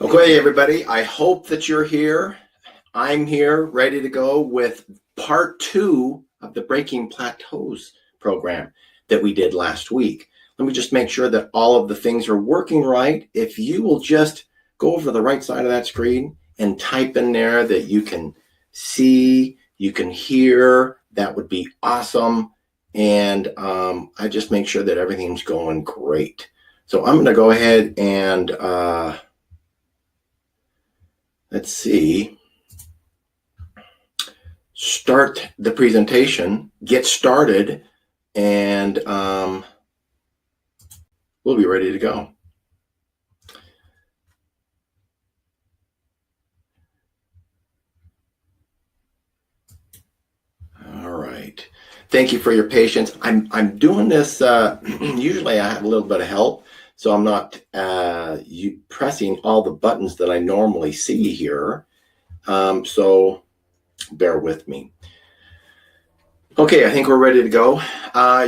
Okay, everybody, I hope that you're here. I'm here ready to go with part 2 of the Breaking Plateaus program that we did last week. Let me just make sure that all of the things are working right. If you will just go over to the right side of that screen and type in there that you can see, you can hear, that would be awesome. And I just make sure that everything's going great. So I'm going to go ahead and let's see, start the presentation, get started, and we'll be ready to go. All right. Thank you for your patience. I'm doing this, usually I have a little bit of help, so I'm not pressing all the buttons that I normally see here. So bear with me. Okay, I think we're ready to go.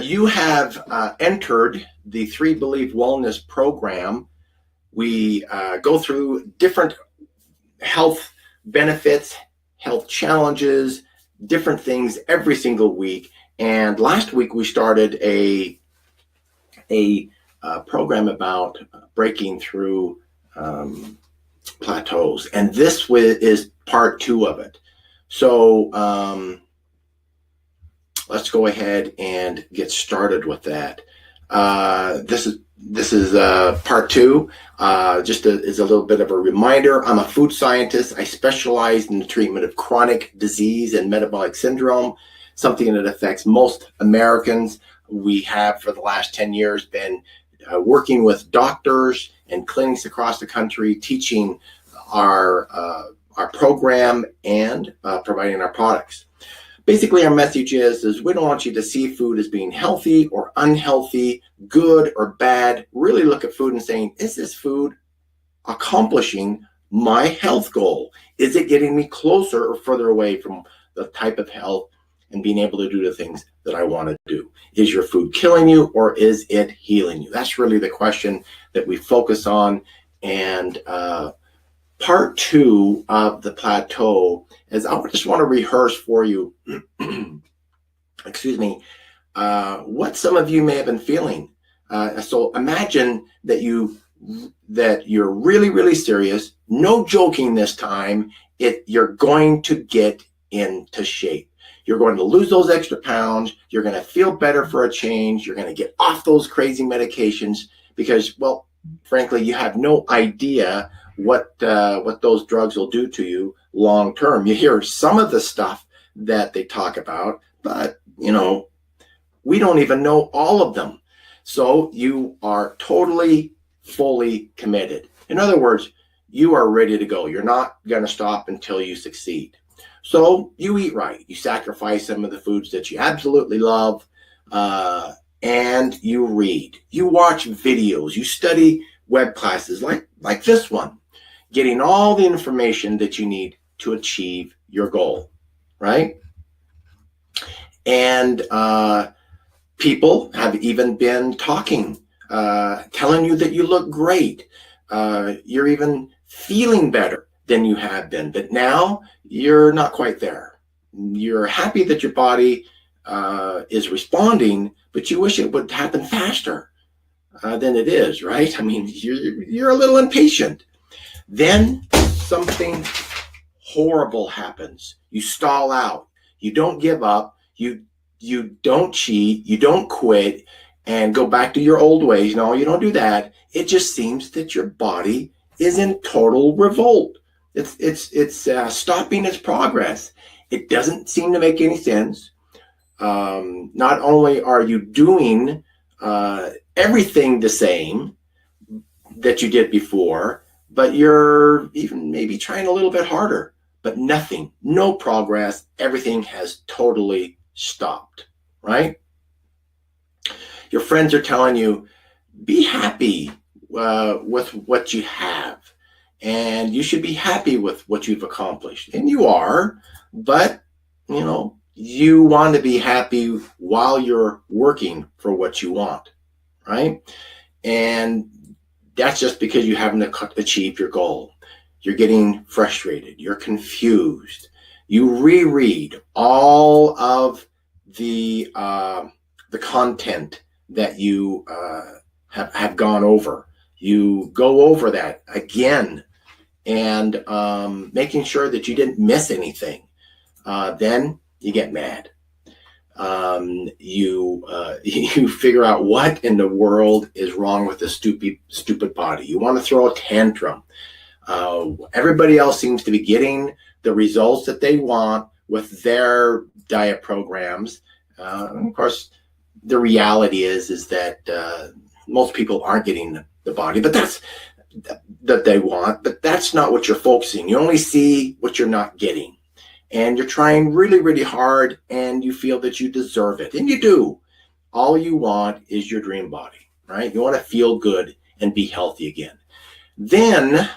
You have entered the 3 Believe Wellness program. We go through different health benefits, health challenges, different things every single week. And last week we started a program about breaking through plateaus. And this is part 2 of it. So let's go ahead and get started with that. This is part 2. Just as a little bit of a reminder, I'm a food scientist. I specialize in the treatment of chronic disease and metabolic syndrome, something that affects most Americans. We have, for the last 10 years, been working with doctors and clinics across the country, teaching our program and providing our products. Basically, our message is we don't want you to see food as being healthy or unhealthy, good or bad. Really look at food and saying, is this food accomplishing my health goal? Is it getting me closer or further away from the type of health and being able to do the things that I want to do? Is your food killing you or is it healing you? That's really the question that we focus on. And part 2 of the plateau is I just want to rehearse for you, excuse me, what some of you may have been feeling. So imagine that you're really, really serious, no joking this time. You're going to get into shape. You're going to lose those extra pounds. You're going to feel better for a change. You're going to get off those crazy medications because, well, frankly, you have no idea what those drugs will do to you long term. You hear some of the stuff that they talk about, but we don't even know all of them. So you are totally, fully committed. In other words, you are ready to go. You're not going to stop until you succeed. So you eat right. You sacrifice some of the foods that you absolutely love, and you read. You watch videos. You study web classes like this one, getting all the information that you need to achieve your goal, right? And people have even been talking, telling you that you look great. You're even feeling better than you have been, but now you're not quite there. You're happy that your body is responding, but you wish it would happen faster than it is, right? I mean, you're a little impatient. Then something horrible happens. You stall out. You don't give up. You don't cheat. You don't quit and go back to your old ways. No, you don't do that. It just seems that your body is in total revolt. It's stopping its progress. It doesn't seem to make any sense. Not only are you doing everything the same that you did before, but you're even maybe trying a little bit harder, but nothing, no progress. Everything has totally stopped, right? Your friends are telling you, be happy with what you have, and you should be happy with what you've accomplished. And you are, but you want to be happy while you're working for what you want, right? And that's just because you haven't achieved your goal. You're getting frustrated. You're confused. You reread all of the content that you have gone over. You go over that again, and making sure that you didn't miss anything. Then you get mad. You figure out what in the world is wrong with the stupid body. You want to throw a tantrum. Everybody else seems to be getting the results that they want with their diet programs. Of course, the reality is that most people aren't getting the body, but that they want. But that's not what you're focusing. You only see what you're not getting, and you're trying really, really hard, and you feel that you deserve it, and you do. All you want is your dream body, right? You want to feel good and be healthy again. Then,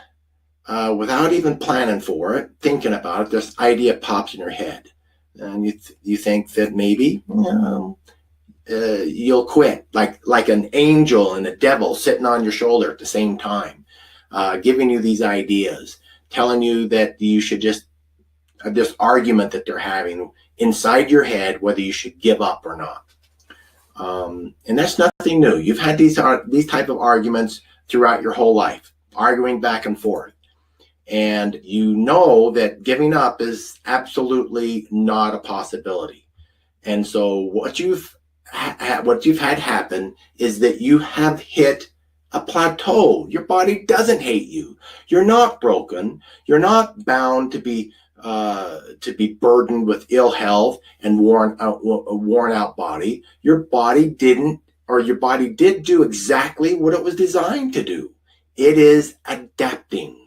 without even planning for it, thinking about it, this idea pops in your head, and you think that maybe you'll quit, like an angel and a devil sitting on your shoulder at the same time, giving you these ideas, telling you that you should just this argument that they're having inside your head, whether you should give up or not. And that's nothing new. You've had these type of arguments throughout your whole life, arguing back and forth. And you know that giving up is absolutely not a possibility. And so what you've had happen is that you have hit a plateau. Your body doesn't hate you. You're not broken. You're not bound to be burdened with ill health and worn out body. Your body did do exactly what it was designed to do. It is adapting.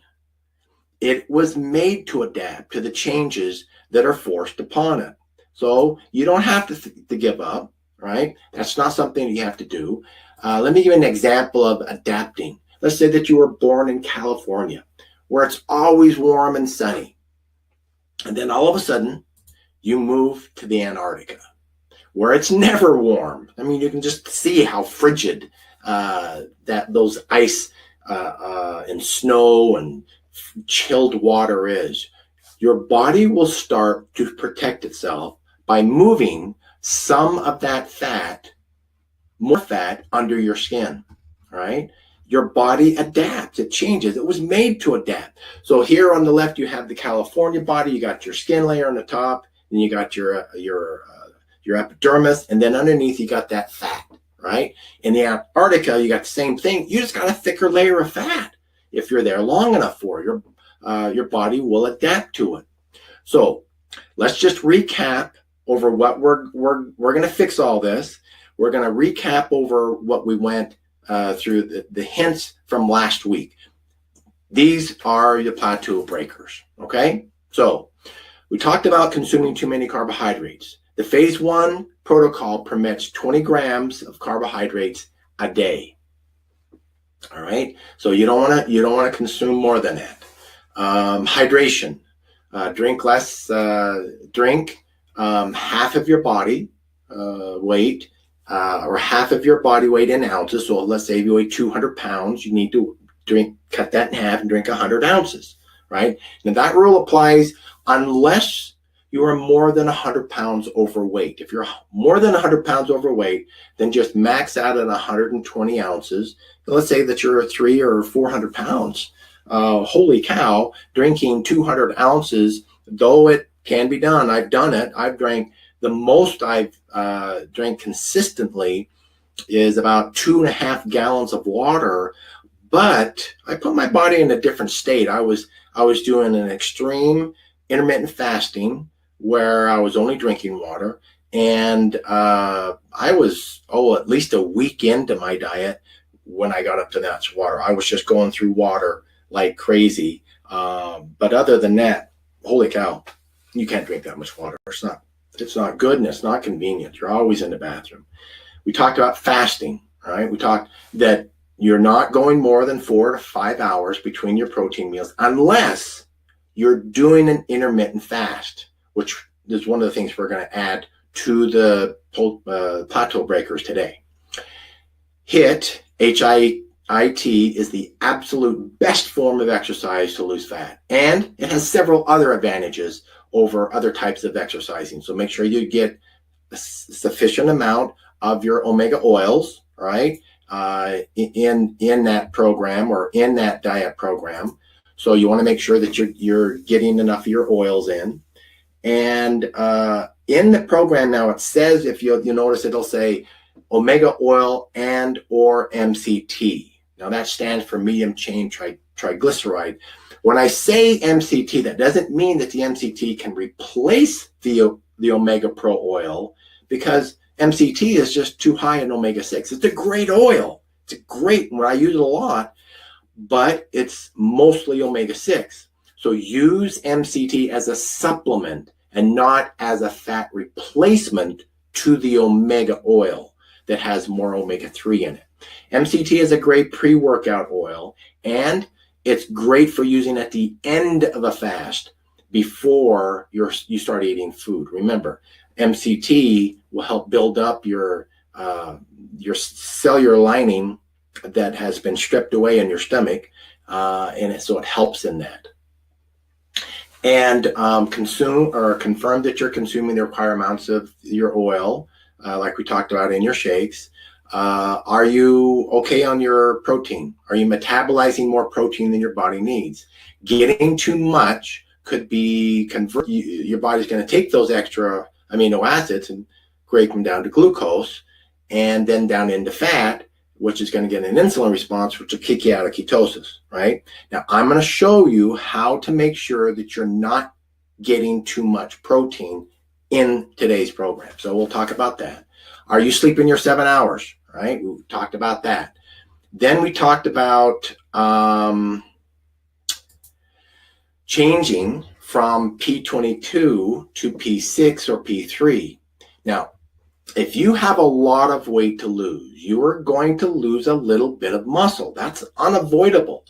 It was made to adapt to the changes that are forced upon it. So you don't have to give up, right? That's not something you have to do. Let me give you an example of adapting. Let's say that you were born in California, where it's always warm and sunny. And then all of a sudden, you move to the Antarctica, where it's never warm. I mean, you can just see how frigid those ice and snow and chilled water is. Your body will start to protect itself by moving some of that fat, more fat, under your skin, right? Your body adapts, it changes. It was made to adapt. So here on the left, you have the California body. You got your skin layer on the top, and you got your epidermis, and then underneath you got that fat, right? In the Antarctica, you got the same thing. You just got a thicker layer of fat. If you're there long enough for it, your body will adapt to it. So let's just recap over what we're going to fix all this. We're going to recap over what we went through the hints from last week. These are the plateau breakers, okay? So we talked about consuming too many carbohydrates. The phase 1 protocol permits 20 grams of carbohydrates a day. All right, so you don't want to consume more than that. Hydration, drink less. Drink half of your body weight, or half of your body weight in ounces. So let's say you weigh 200 pounds, you need to cut that in half and drink 100 ounces, right? Now that rule applies unless you are more than 100 pounds overweight. If you're more than 100 pounds overweight, then just max out at 120 ounces. Let's say that you're 300 or 400 pounds. Holy cow, drinking 200 ounces, though it can be done. I've done it. I've drank, the most I've drank consistently is about 2.5 gallons of water, but I put my body in a different state. I was doing an extreme intermittent fasting where I was only drinking water, and I was at least a week into my diet when I got up to that water. I was just going through water like crazy, but other than that, holy cow, you can't drink that much water. It's not good, and it's not convenient. You're always in the bathroom. We talked about fasting, right? We talked that you're not going more than 4 to 5 hours between your protein meals unless you're doing an intermittent fast, which is one of the things we're going to add to the plateau breakers today. HIIT, IT is the absolute best form of exercise to lose fat. And it has several other advantages over other types of exercising. So make sure you get a sufficient amount of your omega oils, right, in that program or in that diet program. So you want to make sure that you're getting enough of your oils in. And in the program now, it says, if you notice, it'll say omega oil and or MCT. Now that stands for medium chain triglyceride. When I say MCT, that doesn't mean that the MCT can replace the omega pro oil, because MCT is just too high in omega-6. It's a great oil. It's a great, when I use it a lot, but it's mostly omega-6. So use MCT as a supplement and not as a fat replacement to the omega oil that has more omega-3 in it. MCT is a great pre-workout oil, and it's great for using at the end of a fast before you start eating food. Remember, MCT will help build up your cellular lining that has been stripped away in your stomach, and so it helps in that. And consume or confirm that you're consuming the required amounts of your oil, like we talked about in your shakes. Are you okay on your protein? Are you metabolizing more protein than your body needs? Getting too much could be your body's going to take those extra amino acids and break them down to glucose and then down into fat, which is going to get an insulin response, which will kick you out of ketosis, right? Now, I'm going to show you how to make sure that you're not getting too much protein in today's program. So we'll talk about that. Are you sleeping your 7 hours, right? We talked about that. Then we talked about changing from P22 to P6 or P3. Now, if you have a lot of weight to lose, you are going to lose a little bit of muscle. That's unavoidable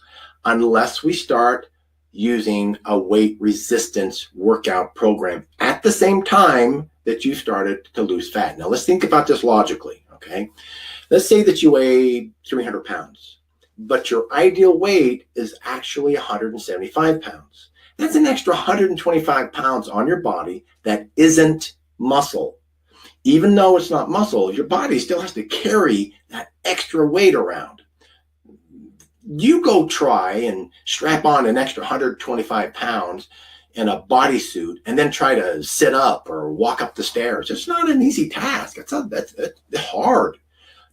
unless we start using a weight resistance workout program at the same time that you started to lose fat. Now, let's think about this logically, okay? Let's say that you weigh 300 pounds, but your ideal weight is actually 175 pounds. That's an extra 125 pounds on your body that isn't muscle. Even though it's not muscle, your body still has to carry that extra weight around. You go try and strap on an extra 125 pounds in a bodysuit and then try to sit up or walk up the stairs. It's not an easy task. That's hard.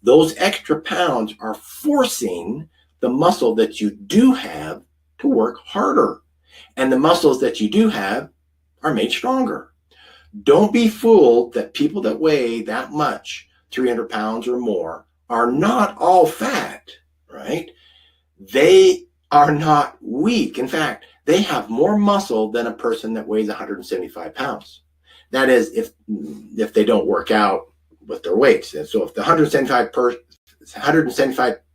Those extra pounds are forcing the muscle that you do have to work harder. And the muscles that you do have are made stronger. Don't be fooled that people that weigh that much, 300 pounds or more, are not all fat, right? They are not weak. In fact, they have more muscle than a person that weighs 175 pounds. That is, if they don't work out with their weights. And so if the 175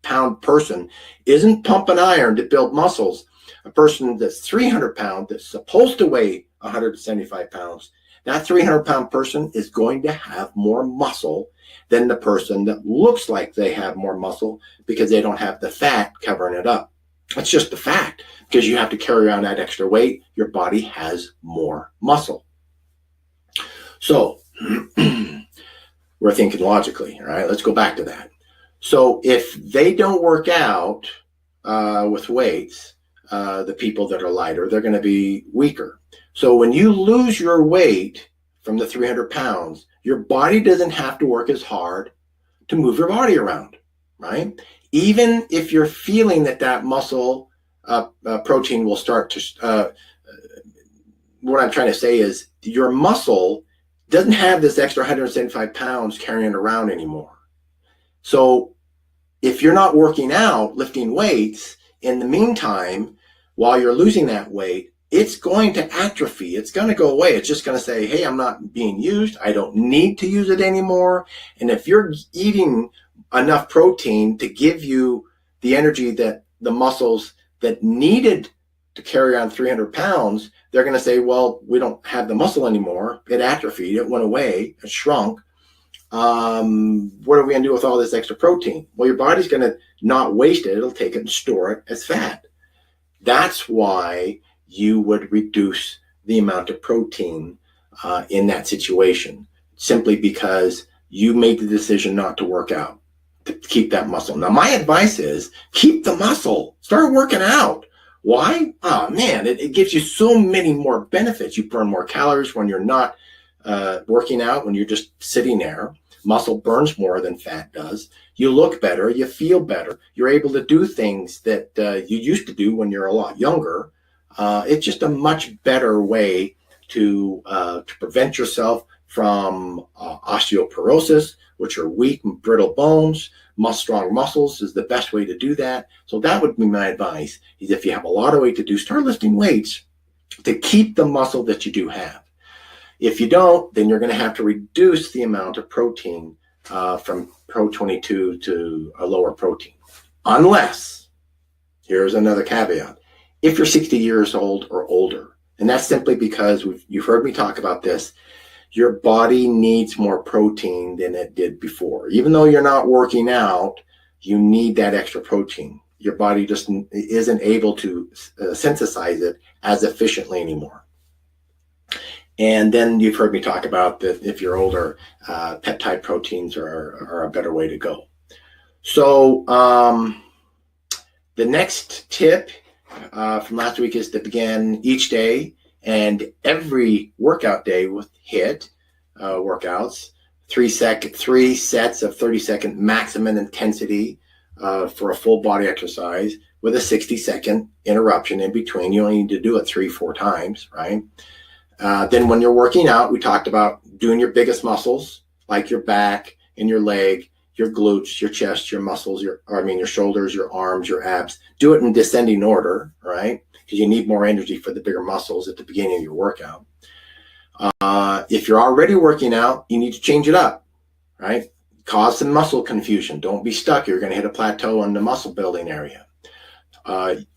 pound person isn't pumping iron to build muscles, a person that's 300 pounds that's supposed to weigh 175 pounds, that 300 pound person is going to have more muscle than the person that looks like they have more muscle because they don't have the fat covering it up. That's just the fact, because you have to carry around that extra weight. Your body has more muscle. So we're thinking logically, all right? Let's go back to that. So if they don't work out with weights, the people that are lighter, they're going to be weaker. So when you lose your weight from the 300 pounds, your body doesn't have to work as hard to move your body around, right? Even if you're feeling that muscle protein will start to, what I'm trying to say is your muscle doesn't have this extra 175 pounds carrying around anymore. So if you're not working out, lifting weights, in the meantime, while you're losing that weight, it's going to atrophy. It's going to go away. It's just going to say, hey, I'm not being used. I don't need to use it anymore. And if you're eating enough protein to give you the energy that the muscles that needed to carry on 300 pounds, they're going to say, well, we don't have the muscle anymore. It atrophied. It went away. It shrunk. what are we going to do with all this extra protein? Well, your body's going to not waste it. It'll take it and store it as fat. That's why you would reduce the amount of protein in that situation, simply because you made the decision not to work out, to keep that muscle. Now, my advice is keep the muscle. Start working out. Why? Oh, man, it gives you so many more benefits. You burn more calories when you're not working out, when you're just sitting there. Muscle burns more than fat does. You look better. You feel better. You're able to do things that you used to do when you're a lot younger. It's just a much better way to prevent yourself from osteoporosis, which are weak and brittle bones. Strong muscles is the best way to do that. So that would be my advice, is if you have a lot of weight to do, start lifting weights to keep the muscle that you do have. If you don't, then you're going to have to reduce the amount of protein from Pro-22 to a lower protein. Unless, here's another caveat, if you're 60 years old or older. And that's simply because you've heard me talk about this. Your body needs more protein than it did before. Even though you're not working out, you need that extra protein. Your body just isn't able to synthesize it as efficiently anymore. And then you've heard me talk about that if you're older, peptide proteins are a better way to go. So the next tip from last week is to begin each day and every workout day with HIIT workouts, three sets of 30-second maximum intensity for a full body exercise with a 60-second interruption in between. You only need to do it 3-4 times, right? Then when you're working out, we talked about doing your biggest muscles, like your back and your leg, your glutes, your chest, your muscles, your shoulders, your arms, your abs. Do it in descending order, right? Because you need more energy for the bigger muscles at the beginning of your workout. If you're already working out, you need to change it up, right? Cause some muscle confusion. Don't be stuck. You're going to hit a plateau in the muscle building area.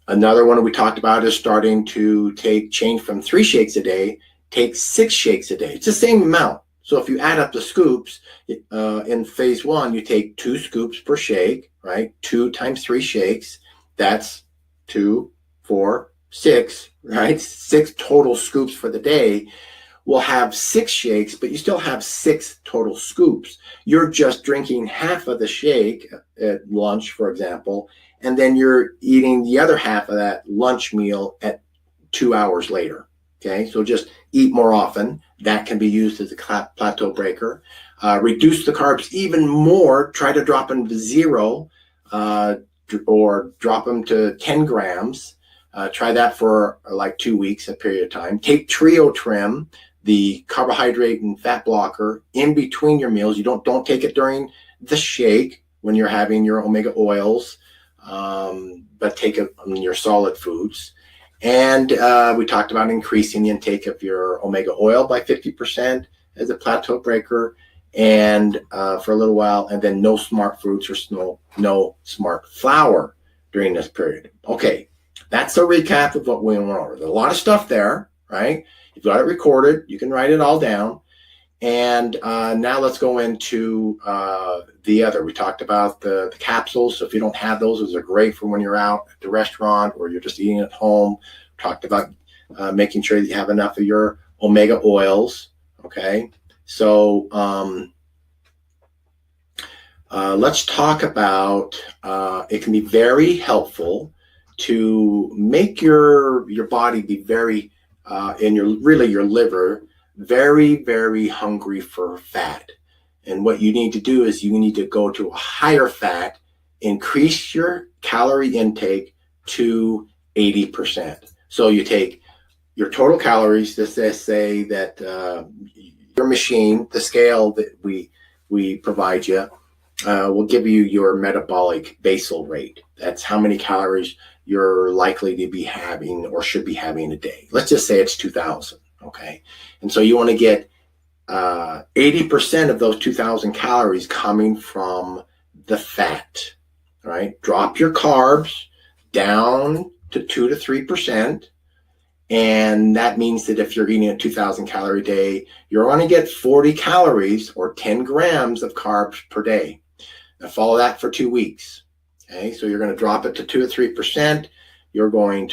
Another one we talked about is starting to change from 3 shakes a day, take 6 shakes a day. It's the same amount. So if you add up the scoops, in phase 1, you take 2 scoops per shake, right? 2 times 3 shakes, that's 2, 4, 6, right? 6 total scoops for the day. We'll have 6 shakes, but you still have 6 total scoops. You're just drinking half of the shake at lunch, for example, and then you're eating the other half of that lunch meal at 2 hours later. Okay, so just eat more often. That can be used as a plateau breaker. Reduce the carbs even more. Try to drop them to 0 or drop them to 10 grams. Try that for like 2 weeks, a period of time. Take Trio Trim, the carbohydrate and fat blocker, in between your meals. You don't take it during the shake when you're having your omega oils, but take it on your solid foods. And we talked about increasing the intake of your omega oil by 50% as a plateau breaker, and for a little while, and then no smart fruits or no smart flour during this period. Okay, that's a recap of what we went over. There's a lot of stuff there, right? You've got it recorded. You can write it all down. And now let's go into the other. We talked about the capsules. So if you don't have those are great for when you're out at the restaurant or you're just eating at home. We talked about making sure that you have enough of your omega oils. Okay. So let's talk about, it can be very helpful to make your body be very, and your liver, very, very hungry for fat. And what you need to do is you need to go to a higher fat, increase your calorie intake to 80%. So you take your total calories, let's say that your machine, the scale that we provide you, will give you your metabolic basal rate. That's how many calories you're likely to be having or should be having a day. Let's just say it's 2,000. Okay. And so you want to get 80% of those 2,000 calories coming from the fat, right? Drop your carbs down to 2 to 3%, And that means that if you're eating a 2,000 calorie day, you're going to get 40 calories or 10 grams of carbs per day. Now follow that for 2 weeks. Okay, so you're going to drop it to 2 or 3%. You're on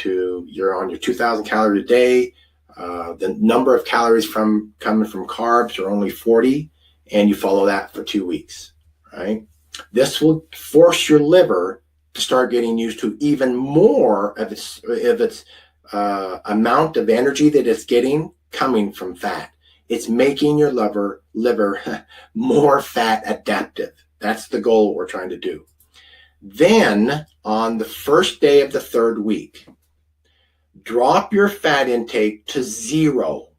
your 2,000 calories a day. The number of calories coming from carbs are only 40, and you follow that for 2 weeks. Right? This will force your liver to start getting used to even more of its amount of energy that it's getting coming from fat. It's making your liver more fat adaptive. That's the goal we're trying to do. Then on the first day of the 3rd week, drop your fat intake to 0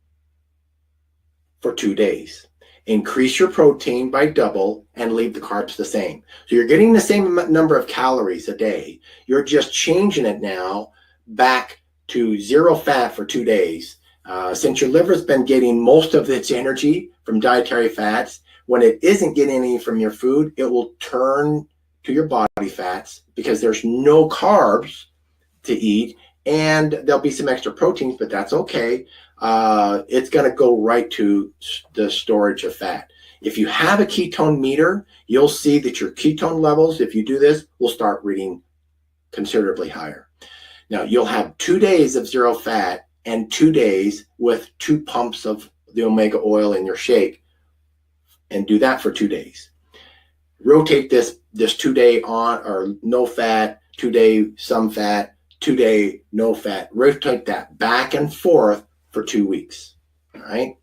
for 2 days. Increase your protein by double and leave the carbs the same. So you're getting the same number of calories a day. You're just changing it now back to 0 fat for 2 days. Since your liver's been getting most of its energy from dietary fats, when it isn't getting any from your food, it will turn to your body fats because there's no carbs to eat, and there'll be some extra proteins, but that's okay. It's going to go right to the storage of fat. If you have a ketone meter, you'll see that your ketone levels, if you do this, will start reading considerably higher. Now, you'll have 2 days of 0 fat and 2 days with 2 pumps of the omega oil in your shake, and do that for 2 days. Rotate this 2 day on or no fat, 2 day some fat, 2 day no fat. Rotate that back and forth for 2 weeks. All right.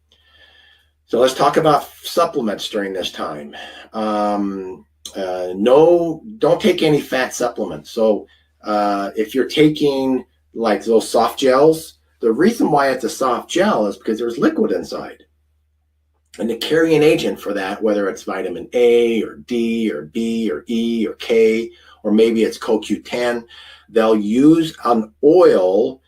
So let's talk about supplements during this time. Don't take any fat supplements. So if you're taking like those soft gels, the reason why it's a soft gel is because there's liquid inside. And the carrying agent for that, whether it's vitamin A or D or B or E or K, or maybe it's CoQ10, they'll use an oil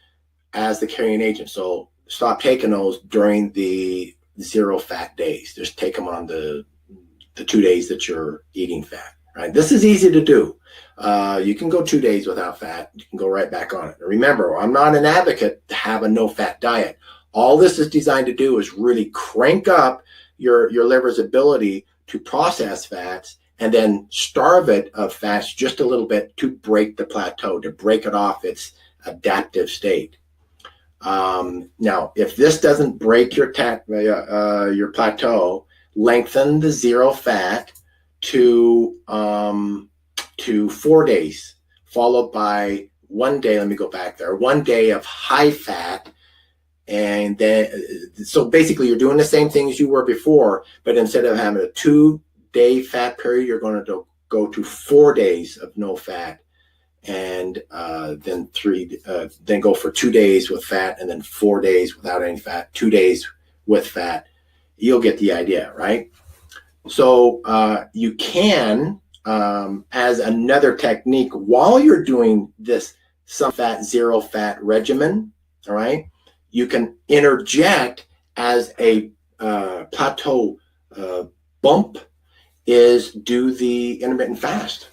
as the carrying agent. So stop taking those during the 0 fat days. Just take them on the 2 days that you're eating fat. Right? This is easy to do. You can go 2 days without fat. You can go right back on it. Remember, I'm not an advocate to have a no-fat diet. All this is designed to do is really crank up your liver's ability to process fats and then starve it of fats just a little bit to break the plateau, to break it off its adaptive state. Now, if this doesn't break your plateau, lengthen the 0 fat to 4 days, followed by 1 day. Let me go back there. 1 day of high fat. And then, so basically you're doing the same thing as you were before, but instead of having a 2-day fat period, you're going to go to 4 days of no fat, and then go for 2 days with fat, and then 4 days without any fat, 2 days with fat. You'll get the idea, right? So you can, as another technique, while you're doing this some fat, 0 fat regimen, all right, you can interject as a plateau bump is do the intermittent fast.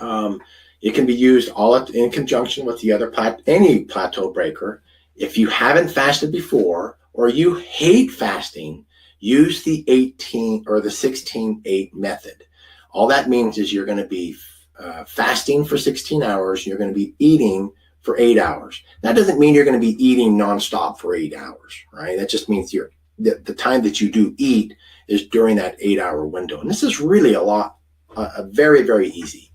It can be used all in conjunction with the other any plateau breaker. If you haven't fasted before or you hate fasting, use the 18 or the 16-8 method. All that means is you're going to be fasting for 16 hours. You're going to be eating for 8 hours. That doesn't mean you're going to be eating nonstop for 8 hours, right? That just means the time that you do eat is during that 8-hour window. And this is really very, very easy.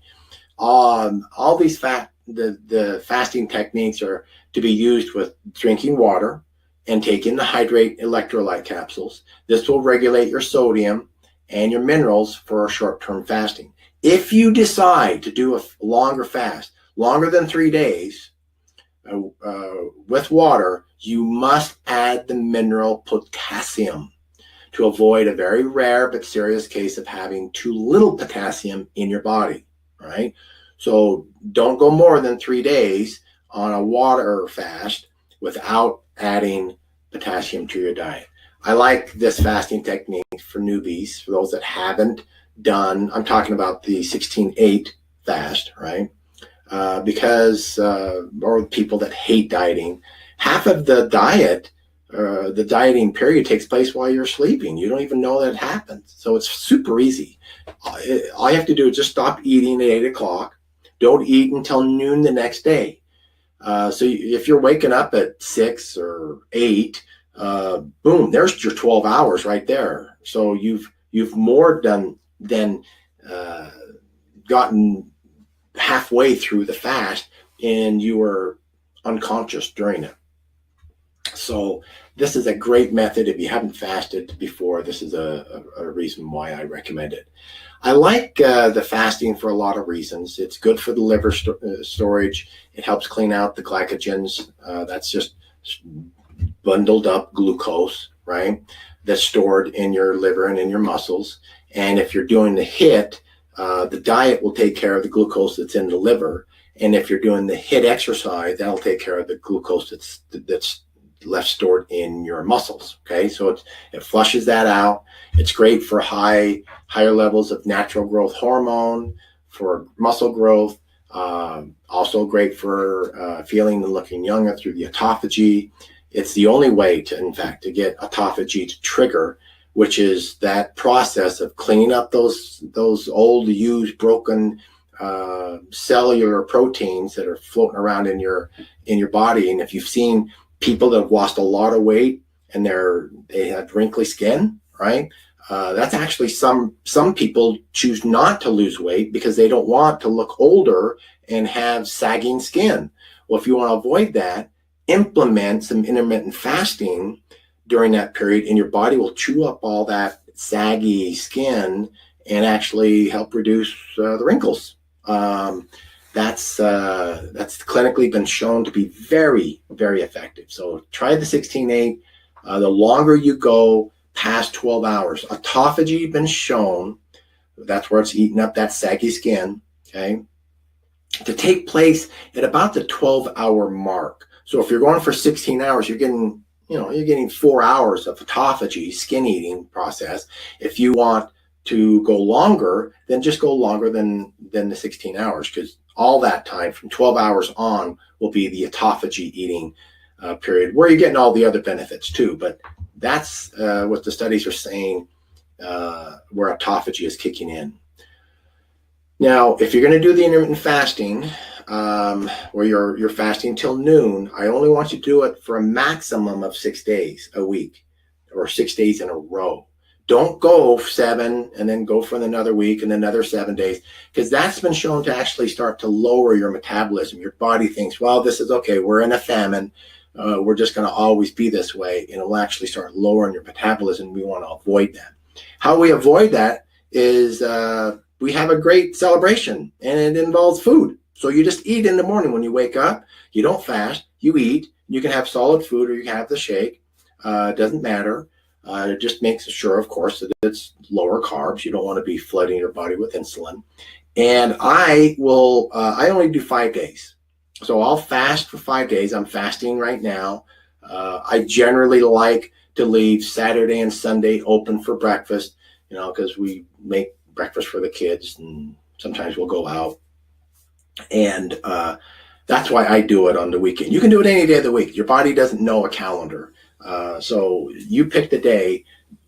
All these the fasting techniques are to be used with drinking water and taking the hydrate electrolyte capsules. This will regulate your sodium and your minerals for short-term fasting. If you decide to do a longer fast, longer than 3 days, with water, you must add the mineral potassium to avoid a very rare but serious case of having too little potassium in your body, right? So don't go more than 3 days on a water fast without adding potassium to your diet. I like this fasting technique for newbies, for those that haven't done, I'm talking about the 16-8 fast, right? Or people that hate dieting, Half of the dieting period takes place while you're sleeping. You don't even know that it happens. So it's super easy. All you have to do is just stop eating at 8 o'clock. Don't eat until noon the next day. So if you're waking up at 6 or 8, boom, there's your 12 hours right there. So you've more than gotten halfway through the fast, and you were unconscious during it. So this is a great method. If you haven't fasted before, this is a reason why I recommend it. I like the fasting for a lot of reasons. It's good for the liver storage. It helps clean out the glycogens. That's just bundled up glucose, right? That's stored in your liver and in your muscles. And if you're doing the HIIT, the diet will take care of the glucose that's in the liver. And if you're doing the HIIT exercise, that'll take care of the glucose that's left stored in your muscles. Okay, so it flushes that out. It's great for higher levels of natural growth hormone, for muscle growth. Also great for feeling and looking younger through the autophagy. It's the only way to, in fact, to get autophagy to trigger, which is that process of cleaning up those old, used, broken cellular proteins that are floating around in your body. And if you've seen people that have lost a lot of weight and they have wrinkly skin, right? That's actually some people choose not to lose weight because they don't want to look older and have sagging skin. Well, if you want to avoid that, implement some intermittent fasting during that period, and your body will chew up all that saggy skin and actually help reduce the wrinkles. That's clinically been shown to be very, very effective. So try the 16-8. The longer you go past 12 hours, autophagy been shown, that's where it's eating up that saggy skin, okay, to take place at about the 12-hour mark. So if you're going for 16 hours, you're getting 4 hours of autophagy, skin eating process. If you want to go longer, then just go longer than the 16 hours, because all that time from 12 hours on will be the autophagy eating period, where you're getting all the other benefits too. But that's what the studies are saying, where autophagy is kicking in. Now, if you're going to do the intermittent fasting, where you're fasting till noon, I only want you to do it for a maximum of 6 days a week, or 6 days in a row. Don't go 7 and then go for another week and another 7 days, because that's been shown to actually start to lower your metabolism. Your body thinks, well, this is okay. We're in a famine. We're just going to always be this way. And it will actually start lowering your metabolism. We want to avoid that. How we avoid that is we have a great celebration, and it involves food. So you just eat in the morning when you wake up. You don't fast. You eat. You can have solid food, or you can have the shake. It doesn't matter. It just makes sure, of course, that it's lower carbs. You don't want to be flooding your body with insulin. And I only do 5 days. So I'll fast for 5 days. I'm fasting right now. I generally like to leave Saturday and Sunday open for breakfast, because we make breakfast for the kids, and sometimes we'll go out. And that's why I do it on the weekend. You can do it any day of the week. Your body doesn't know a calendar. So you pick the day,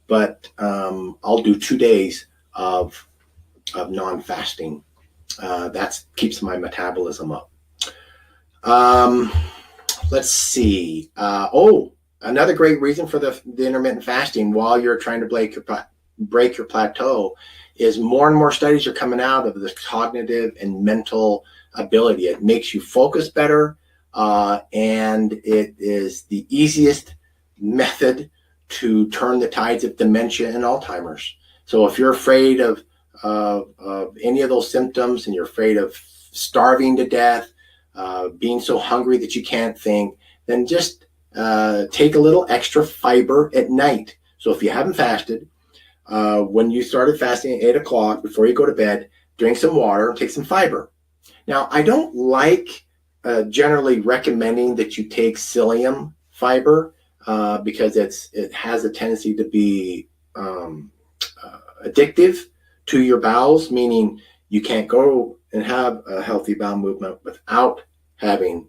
but I'll do 2 days of non-fasting. That keeps my metabolism up. Let's see. Another great reason for the intermittent fasting while you're trying to break your plateau is more and more studies are coming out of the cognitive and mental ability. It makes you focus better, and it is the easiest method to turn the tides of dementia and Alzheimer's. So if you're afraid of any of those symptoms, and you're afraid of starving to death, being so hungry that you can't think, then just take a little extra fiber at night. So if you haven't fasted, when you started fasting at 8 o'clock, before you go to bed, drink some water, take some fiber. Now, I don't like generally recommending that you take psyllium fiber, because it has a tendency to be addictive to your bowels, meaning you can't go and have a healthy bowel movement without having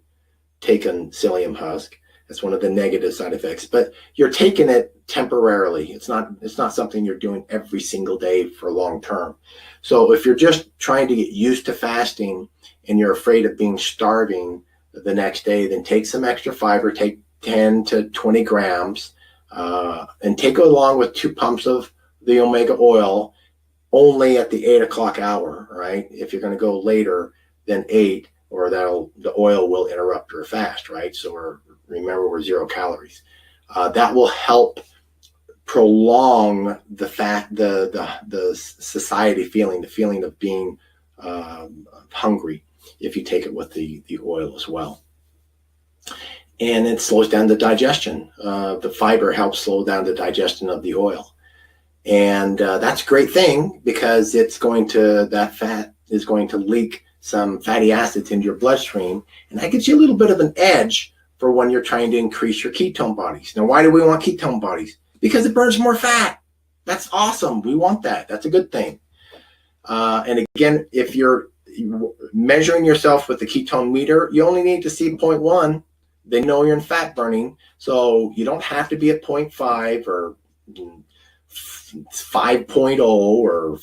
taken psyllium husk. That's one of the negative side effects. But you're taking it temporarily. It's not something you're doing every single day for long term. So if you're just trying to get used to fasting and you're afraid of being starving the next day, then take some extra fiber, take 10 to 20 grams, and take it along with 2 pumps of the omega oil only at the 8 o'clock hour, right? If you're going to go later than 8, or the oil will interrupt your fast, right? So remember, we're 0 calories. That will help prolong the satiety feeling, the feeling of being hungry, if you take it with the oil as well. And it slows down the digestion. The fiber helps slow down the digestion of the oil. And that's a great thing, because that fat is going to leak some fatty acids into your bloodstream, and that gives you a little bit of an edge for when you're trying to increase your ketone bodies. Now, why do we want ketone bodies? Because it burns more fat. That's awesome. We want that. That's a good thing. And again, if you're measuring yourself with the ketone meter, you only need to see 0.1. They know you're in fat burning, so you don't have to be at 0.5 or 5.0 or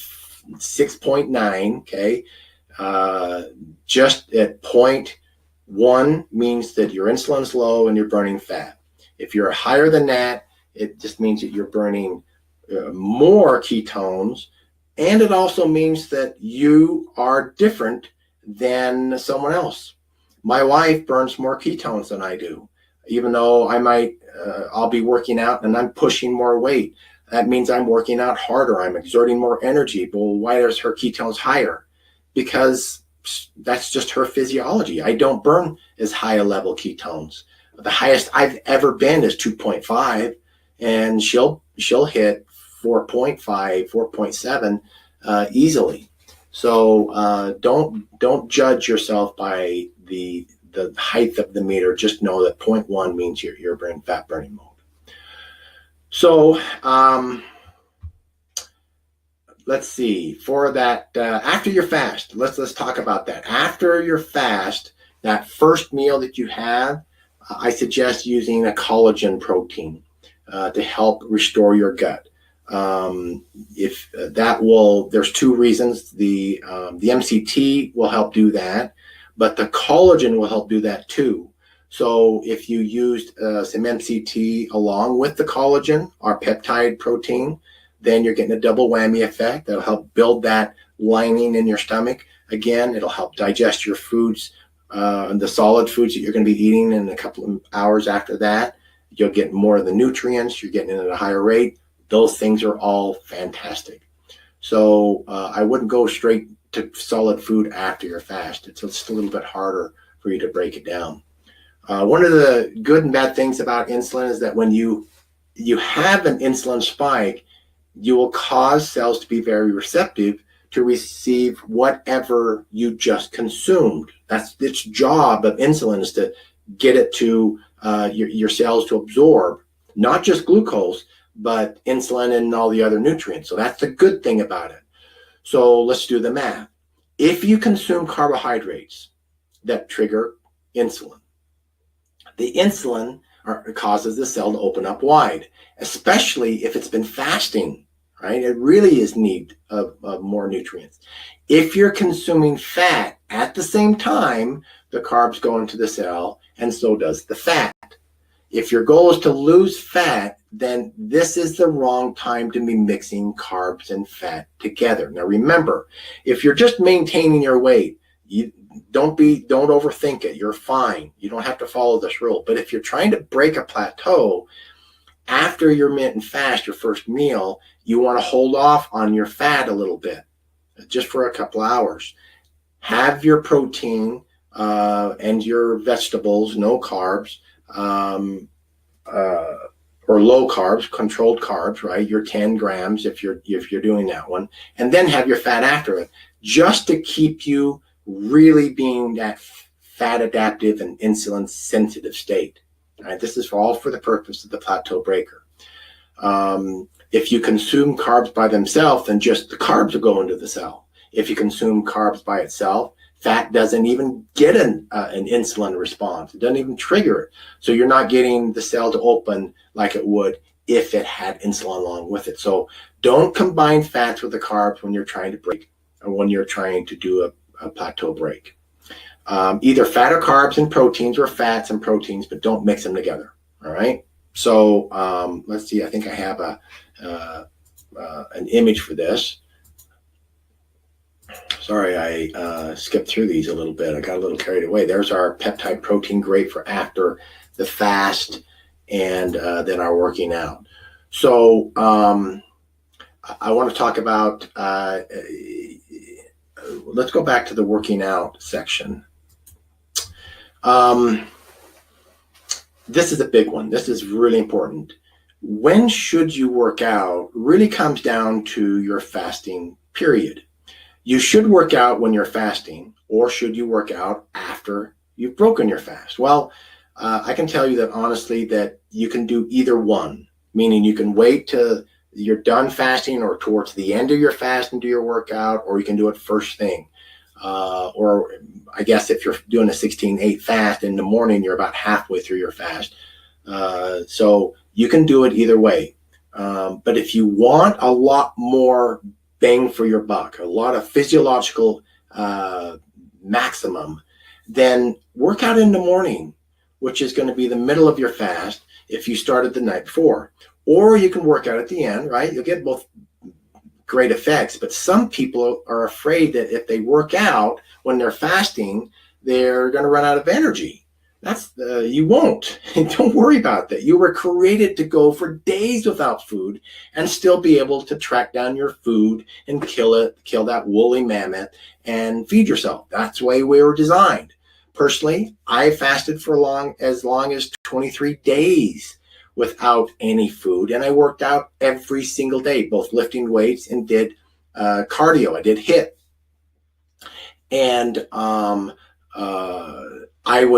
6.9, okay? Just at 0.1 means that your insulin's low and you're burning fat. If you're higher than that, it just means that you're burning more ketones, and it also means that you are different than someone else. My wife burns more ketones than I do, even though I'll be working out and I'm pushing more weight. That means I'm working out harder. I'm exerting more energy. But why is her ketones higher? Because that's just her physiology. I don't burn as high a level ketones. The highest I've ever been is 2.5, and she'll hit 4.5, 4.7 easily. So don't judge yourself by the height of the meter. Just know that 0.1 means you're in fat burning mode. So let's see, for that, after your fast, let's talk about that. After your fast, that first meal that you have, I suggest using a collagen protein to help restore your gut. There's 2 reasons. The MCT will help do that, but the collagen will help do that too. So if you used some MCT along with the collagen, our peptide protein, then you're getting a double whammy effect. That'll help build that lining in your stomach. Again, it'll help digest your foods, the solid foods that you're going to be eating in a couple of hours after that. You'll get more of the nutrients. You're getting it at a higher rate. Those things are all fantastic. So I wouldn't go straight to solid food after your fast. It's just a little bit harder for you to break it down. One of the good and bad things about insulin is that when you have an insulin spike, you will cause cells to be very receptive to receive whatever you just consumed. That's its job of insulin, is to get it to your cells to absorb not just glucose, but insulin and all the other nutrients. So that's the good thing about it. So let's do the math. If you consume carbohydrates that trigger insulin, the insulin causes the cell to open up wide, especially if it's been fasting, right? It really is need of more nutrients. If you're consuming fat at the same time, the carbs go into the cell, and so does the fat. If your goal is to lose fat, then this is the wrong time to be mixing carbs and fat together. Now remember, if you're just maintaining your weight, don't overthink it. You're fine. You don't have to follow this rule. But if you're trying to break a plateau after your intermittent fast, your first meal, you want to hold off on your fat a little bit, just for a couple hours. Have your protein and your vegetables, no carbs, or low carbs, controlled carbs, right? Your 10 grams if you're doing that one, and then have your fat after it, just to keep you really being that fat adaptive and insulin sensitive state. All right, this is all for the purpose of the plateau breaker. If you consume carbs by themselves, then just the carbs will go into the cell. If you consume carbs by itself, Fat doesn't even get an insulin response. It doesn't even trigger it. So you're not getting the cell to open like it would if it had insulin along with it. So don't combine fats with the carbs when you're trying to break or when you're trying to do a plateau break. Either fat or carbs and proteins, or fats and proteins, but don't mix them together. All right. So let's see. I think I have an image for this. Sorry, I skipped through these a little bit. I got a little carried away. There's our peptide protein, great for after the fast and then our working out. So I want to talk about, let's go back to the working out section. This is a big one. This is really important. When should you work out really comes down to your fasting period. You should work out when you're fasting, or should you work out after you've broken your fast? Well, I can tell you that honestly that you can do either one, meaning you can wait till you're done fasting or towards the end of your fast and do your workout, or you can do it first thing. Or I guess if you're doing a 16-8 fast in the morning, you're about halfway through your fast. So you can do it either way. But if you want a lot more bang for your buck, a lot of physiological maximum, then work out in the morning, which is going to be the middle of your fast if you started the night before. Or you can work out at the end, right? You'll get both great effects, but some people are afraid that if they work out when they're fasting, they're going to run out of energy. That's you won't. Don't worry about that. You were created to go for days without food and still be able to track down your food and kill that woolly mammoth and feed yourself. That's the way we were designed. Personally, I fasted for as long as 23 days without any food, and I worked out every single day, both lifting weights and did cardio. I did HIIT, and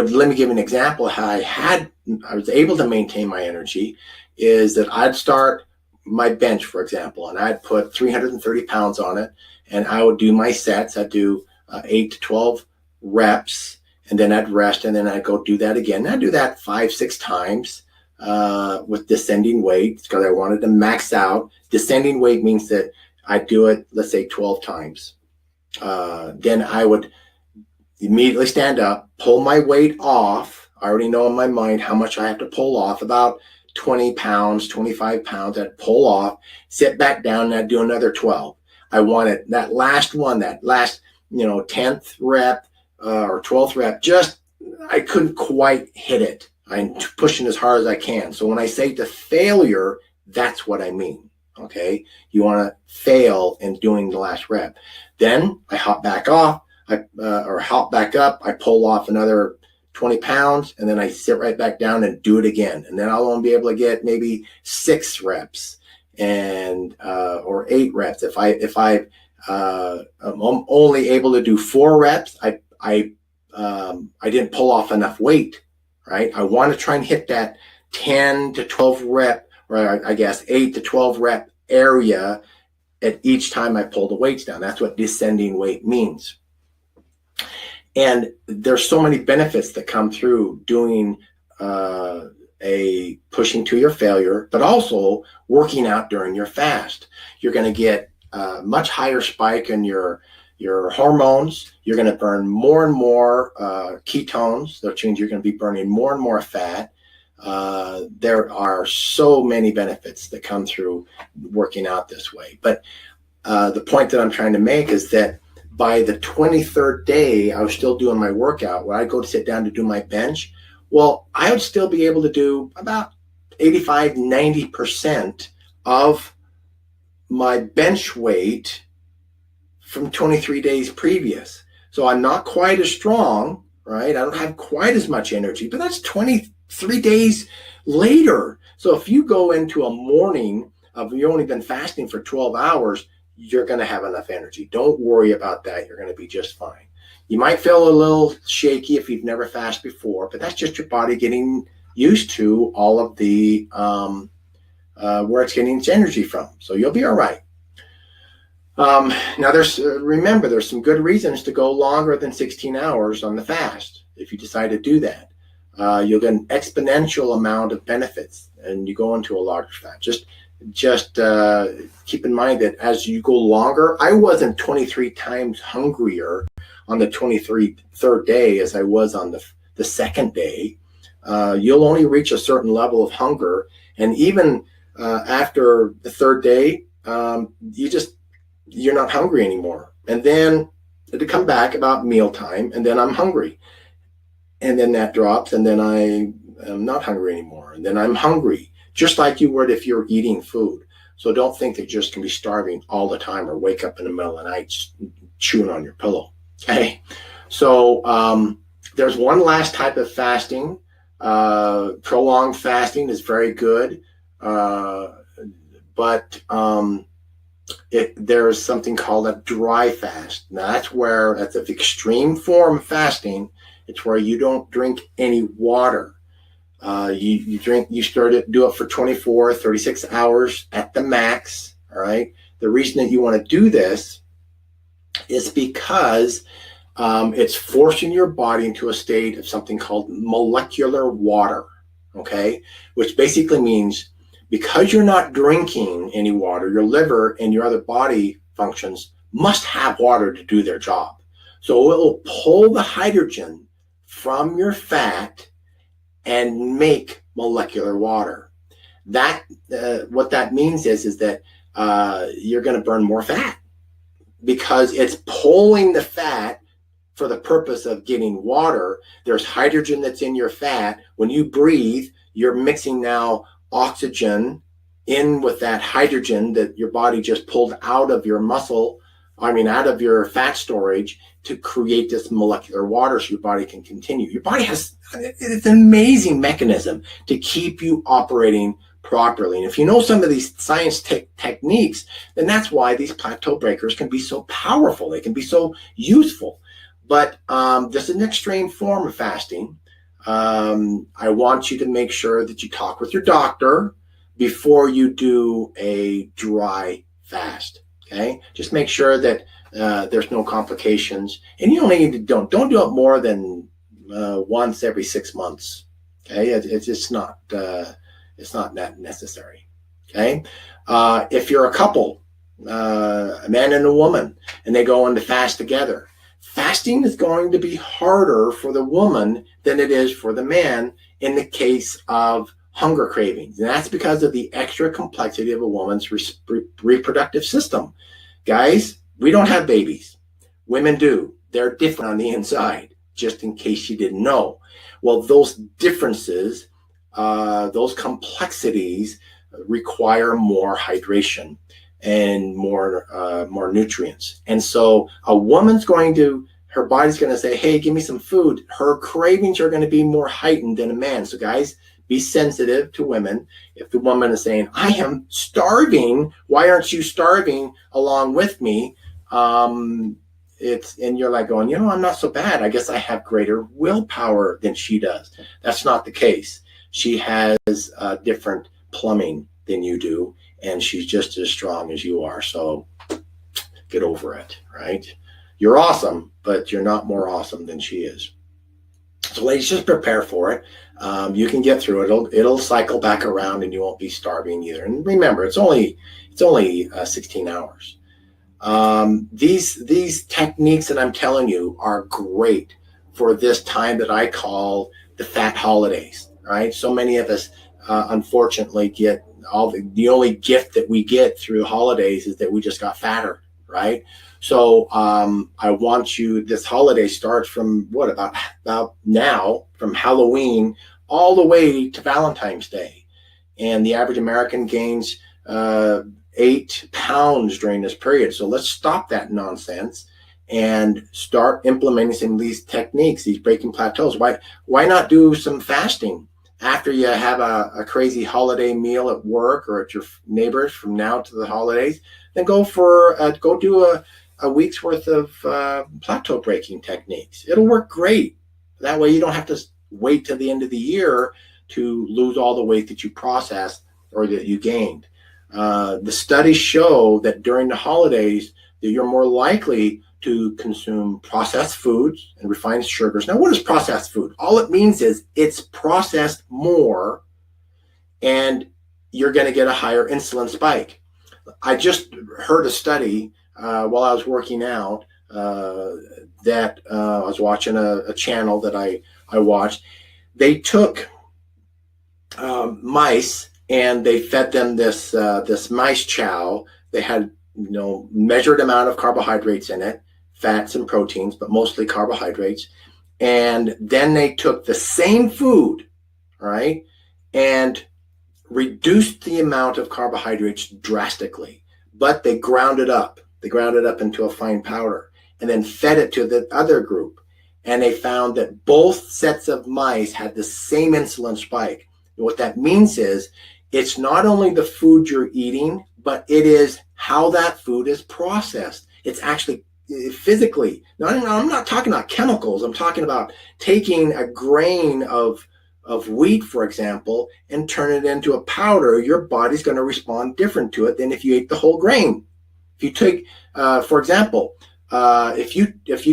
let me give you an example how I was able to maintain my energy. Is that I'd start my bench, for example, and I'd put 330 pounds on it, and I would do my sets. I'd do 8 to 12 reps, and then I'd rest, and then I'd go do that again. And I'd do that 5-6 times with descending weight because I wanted to max out. Descending weight means that I do it, let's say 12 times. Then I would immediately stand up, pull my weight off. I already know in my mind how much I have to pull off, about 20 pounds, 25 pounds. I'd pull off, sit back down, and I'd do another 12. I wanted that last one, that last 10th rep or 12th rep, I couldn't quite hit it. I'm pushing as hard as I can. So when I say to failure, that's what I mean. Okay, you want to fail in doing the last rep. Then I hop back off, or hop back up. I pull off another 20 pounds, and then I sit right back down and do it again. And then I'll only be able to get maybe 6 reps and or 8 reps. If I'm only able to do 4 reps, I didn't pull off enough weight. Right? I want to try and hit that 10 to 12 rep, or I guess 8 to 12 rep area at each time I pull the weights down. That's what descending weight means. And there's so many benefits that come through doing a pushing to your failure, but also working out during your fast. You're going to get a much higher spike in your hormones. You're going to burn more and more ketones. That means you're going to be burning more and more fat. There are so many benefits that come through working out this way. But the point that I'm trying to make is that by the 23rd day, I was still doing my workout. When I go to sit down to do my bench, well, I would still be able to do about 85-90% of my bench weight from 23 days previous. So I'm not quite as strong, right? I don't have quite as much energy, but that's 23 days later. So if you go into a morning of you've only been fasting for 12 hours, you're going to have enough energy. Don't worry about that. You're going to be just fine. You might feel a little shaky if you've never fasted before, but that's just your body getting used to all of the where it's getting its energy from. So you'll be all right. Now, remember, there's some good reasons to go longer than 16 hours on the fast. If you decide to do that, you'll get an exponential amount of benefits, and you go into a larger fast. Just keep in mind that as you go longer, I wasn't 23 times hungrier on the 23rd day as I was on the second day. You'll only reach a certain level of hunger, and even after the third day, you're not hungry anymore. And then to come back about mealtime, and then I'm hungry, and then that drops, and then I am not hungry anymore, and then I'm hungry, just like you would if you're eating food. So don't think that you're just going to be starving all the time, or wake up in the middle of the night chewing on your pillow. Okay, so there's one last type of fasting. Prolonged fasting is very good, but there's something called a dry fast. Now that's an extreme form of fasting. It's where you don't drink any water. You do it for 24, 36 hours at the max. All right. The reason that you want to do this is because it's forcing your body into a state of something called molecular water. Okay. Which basically means, because you're not drinking any water, your liver and your other body functions must have water to do their job. So it will pull the hydrogen from your fat and make molecular water. What that means is that you're going to burn more fat, because it's pulling the fat for the purpose of getting water. There's hydrogen that's in your fat. When you breathe, you're mixing now oxygen in with that hydrogen that your body just pulled out of your out of your fat storage, to create this molecular water so your body can continue. Your body it's an amazing mechanism to keep you operating properly. And if you know some of these science techniques, then that's why these plateau breakers can be so powerful. They can be so useful. But this is an extreme form of fasting. I want you to make sure that you talk with your doctor before you do a dry fast. Okay, just make sure that there's no complications, and you only need to don't do it more than once every 6 months. Okay, it's not that necessary. Okay, if you're a couple, a man and a woman, and they go on to fast together, fasting is going to be harder for the woman than it is for the man in the case of hunger cravings. And that's because of the extra complexity of a woman's reproductive system. Guys, we don't have babies. Women do. They're different on the inside, just in case you didn't know. Well, those differences, those complexities require more hydration and more nutrients. And so a woman's her body's going to say, hey, give me some food. Her cravings are going to be more heightened than a man. So guys, be sensitive to women. If the woman is saying, I am starving, why aren't you starving along with me? And you're like going, I'm not so bad. I guess I have greater willpower than she does. That's not the case. She has different plumbing than you do, and she's just as strong as you are. So get over it, right? You're awesome, but you're not more awesome than she is. So ladies, just prepare for it. You can get through it. It'll cycle back around, and you won't be starving either. And remember, it's only 16 hours. These techniques that I'm telling you are great for this time that I call the fat holidays. Right? So many of us, unfortunately, get the only gift that we get through the holidays is that we just got fatter. Right? So I want you. This holiday starts from about now, from Halloween all the way to Valentine's Day, and the average American gains 8 pounds during this period. So let's stop that nonsense and start implementing some of these techniques, these breaking plateaus. Why not do some fasting after you have a crazy holiday meal at work or at your neighbors from now to the holidays? Then go do a week's worth of plateau breaking techniques. It'll work great. That way you don't have to wait till the end of the year to lose all the weight that you processed or that you gained. The studies show that during the holidays, that you're more likely to consume processed foods and refined sugars. Now, what is processed food? All it means is it's processed more, and you're going to get a higher insulin spike. I just heard a study while I was working out that I was watching a channel that I watched. They took mice and they fed them this mice chow. They had measured amount of carbohydrates in it, fats and proteins, but mostly carbohydrates. And then they took the same food, all right, and reduced the amount of carbohydrates drastically, but they ground it up. They ground it up into a fine powder and then fed it to the other group. And they found that both sets of mice had the same insulin spike. And what that means is it's not only the food you're eating, but it is how that food is processed. It's actually physically. I'm not talking about chemicals. I'm talking about taking a grain of wheat, for example, and turn it into a powder. Your body's going to respond different to it than if you ate the whole grain. If you take, for example, if you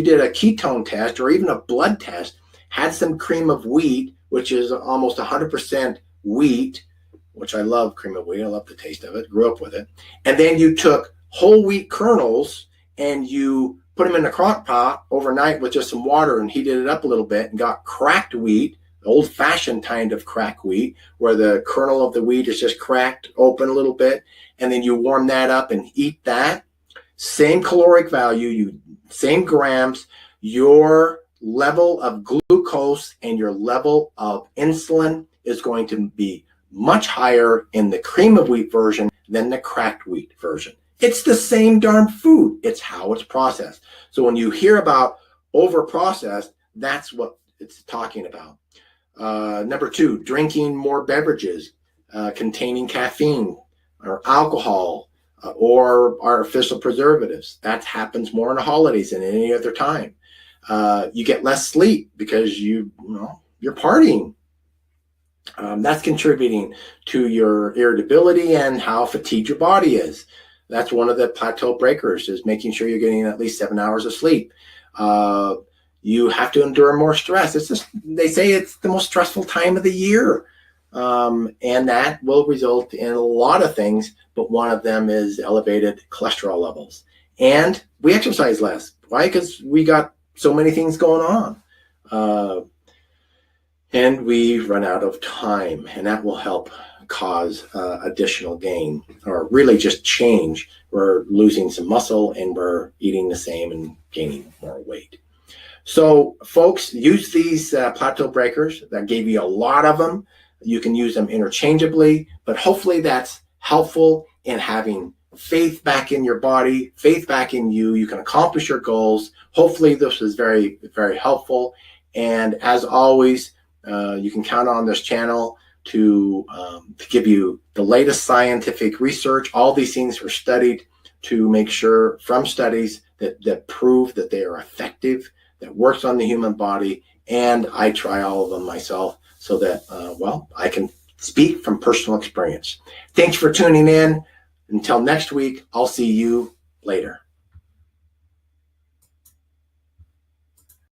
did a ketone test or even a blood test, had some cream of wheat, which is almost 100% wheat, which I love cream of wheat. I love the taste of it. Grew up with it. And then you took whole wheat kernels and you put them in a crock pot overnight with just some water and heated it up a little bit and got cracked wheat, old-fashioned kind of cracked wheat, where the kernel of the wheat is just cracked open a little bit, and then you warm that up and eat that. Same caloric value, same grams, your level of glucose and your level of insulin is going to be much higher in the cream of wheat version than the cracked wheat version. It's the same darn food. It's how it's processed. So when you hear about over-processed, that's what it's talking about. Number 2, drinking more beverages containing caffeine or alcohol or artificial preservatives. That happens more in the holidays than any other time. You get less sleep because you're partying. That's contributing to your irritability and how fatigued your body is. That's one of the plateau breakers, is making sure you're getting at least 7 hours of sleep. You have to endure more stress. They say it's the most stressful time of the year. And that will result in a lot of things, but one of them is elevated cholesterol levels. And we exercise less. Why? Because we got so many things going on. And we run out of time, and that will help cause additional gain, or really just change. We're losing some muscle and we're eating the same and gaining more weight. So folks, use these plateau breakers. That gave you a lot of them. You can use them interchangeably, but hopefully that's helpful in having faith back in your body, faith back in you. You can accomplish your goals. Hopefully this was very, very helpful. And as always, you can count on this channel to give you the latest scientific research. All these things were studied to make sure from studies that prove that they are effective, that works on the human body. And I try all of them myself so that, I can speak from personal experience. Thanks for tuning in. Until next week, I'll see you later.